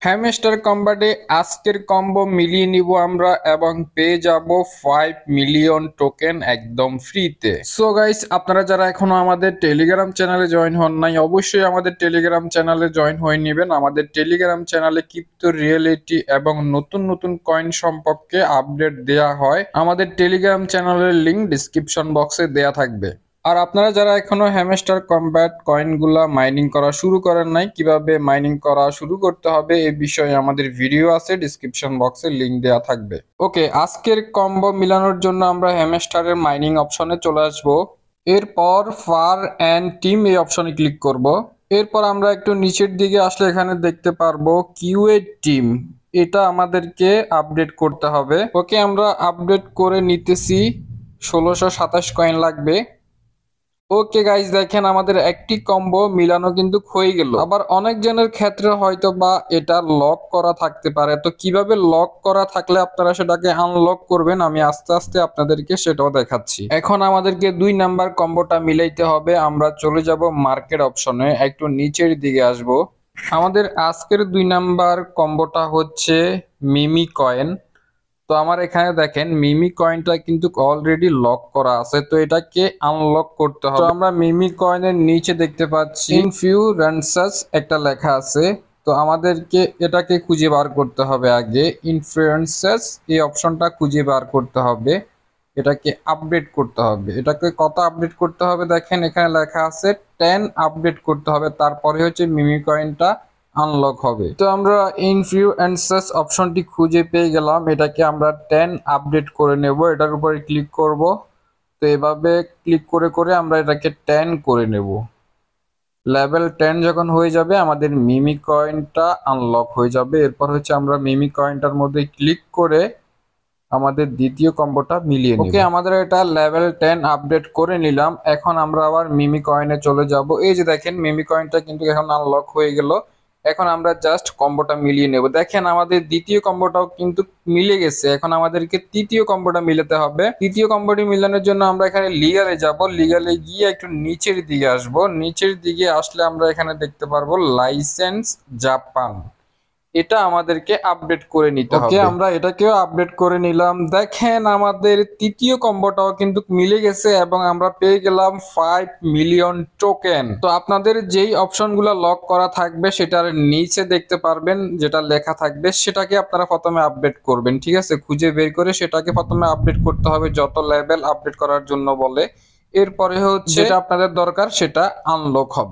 Hamster কম্বাটে আজকের combo মিলিয়ে নিব আমরা এবং পেয়ে যাব 5 মিলিয়ন টোকেন একদম ফ্রিতে। সো গাইস, আপনারা যারা এখনো আমাদের টেলিগ্রাম চ্যানেলে জয়েন হন নাই, অবশ্যই আমাদের টেলিগ্রাম চ্যানেলে জয়েন হয়ে নেবেন। আমাদের টেলিগ্রাম চ্যানেলে ক্রিপ্টো রিয়েলিটি এবং নতুন নতুন কয়েন সম্পর্কে আপডেট দেয়া হয়। আমাদের টেলিগ্রাম চ্যানেলের লিংক ডিসক্রিপশন বক্সে দেয়া থাকবে। আর আপনারা যারা এখনো হ্যামস্টার কম্ব্যাট কয়েনগুলা মাইনিং করা শুরু করেন নাই, কিভাবে মাইনিং করা শুরু করতে হবে এই বিষয়ে আমাদের ভিডিও আছে, ডিসক্রিপশন বক্সে লিংক দেওয়া থাকবে। ওকে, আজকের কম্বো মিলানোর জন্য আমরা হ্যামস্টারের মাইনিং অপশনে চলে আসব। এরপর ফার অ্যান্ড টিম এই অপশনে ক্লিক করব। এরপর আমরা একটু নিচের দিকে আসলে এখানে দেখতে পারবো কিউএ টিম, এটা আমাদেরকে আপডেট করতে হবে। ওকে, আমরা আপডেট করে নিতেছি। 1627 কয়েন লাগবে। ওকে গাইজ, দেখেন আমাদের একটি কম্বো মিলানো কিন্তু হয়ে গেল। আবার অনেক জনের ক্ষেত্রে হয়তো বা এটা লক করা থাকতে পারে, তো কিভাবে লক করা থাকলে আপনারা সেটাকে আনলক করবেন আমি আস্তে আস্তে আপনাদেরকে সেটাও দেখাচ্ছি। এখন আমাদেরকে 2 নাম্বার কম্বোটা মিলাইতে হবে। আমরা চলে যাব মার্কেট অপশনে, একটু নিচের দিকে আসব। আমাদের আজকের 2 নাম্বার কম্বোটা হচ্ছে মিমি কয়েন। তো আমার এখানে দেখেন মিমি কয়েনটা কিন্তু অলরেডি লক করা আছে, তো এটাকে আনলক করতে হবে। তো আমরা মিমি কয়েনের নিচে দেখতে পাচ্ছি ইনফ্লুয়েন্সার্স একটা লেখা আছে। তো আমাদেরকে এটাকে খুঁজে বার করতে হবে। আগে ইনফ্লুয়েন্সার্স এই অপশনটা খুঁজে বার করতে হবে, এটাকে আপডেট করতে হবে। এটাকে কত আপডেট করতে হবে দেখেন এখানে লেখা আছে 10 আপডেট করতে হবে, তারপরে হচ্ছে মিমি কয়েনটা আনলক হবে। তো আমরা ইনফ্লুয়েন্সার্স অপশনটি খুঁজে পেয়ে গেলাম, এটাকে আমরা 10 আপডেট করে নেব। এটার উপরে ক্লিক করব। তো এভাবে ক্লিক করে করে আমরা এটাকে 10 করে নেব। লেভেল 10 যখন হয়ে যাবে আমাদের মিমি কয়েনটা আনলক হয়ে যাবে। এরপর হচ্ছে আমরা মিমি কয়েনটার মধ্যে ক্লিক করে আমাদের দ্বিতীয় কম্বোটা মিলিয়ে নিব। ওকে, আমাদের এটা লেভেল 10 আপডেট করে নিলাম। এখন আমরা আবার মিমি কয়েনে চলে যাব। এই যে দেখেন মিমি কয়েনটা কিন্তু এখন আনলক হয়ে গেল। এখন আমরা জাস্ট কম্বোটা মিলিয়ে নেব। দেখেন আমাদের দ্বিতীয় কম্বোটাও কিন্তু মিলে গেছে। এখন আমাদেরকে তৃতীয় কম্বোটা মিলাতে হবে। তৃতীয় কম্বোটি মিলানোর জন্য আমরা এখানে লিগালে যাব। লিগালে গিয়ে একটু নিচের দিকে আসব। নিচের দিকে আসলে আমরা এখানে দেখতে পারবো লাইসেন্স জাপান, এটা আমাদেরকে আপডেট করে নিতে হবে। ওকে, আমরা এটাকেও আপডেট করে নিলাম। দেখেন আমাদের তৃতীয় কম্বোটাও কিন্তু মিলে গেছে এবং আমরা পেয়ে গেলাম 5 মিলিয়ন টোকেন। তো আপনাদের যেই অপশনগুলো লক করা থাকবে সেটার নিচে দেখতে পারবেন যেটা লেখা থাকবে, সেটাকে আপনারা প্রথমে আপডেট করবেন। ঠিক আছে, খুঁজে বের করে সেটাকে প্রথমে আপডেট করতে হবে যত লেভেল আপডেট করার জন্য বলে। এরপরে হচ্ছে যেটা আপনাদের দরকার সেটা আনলক হবে।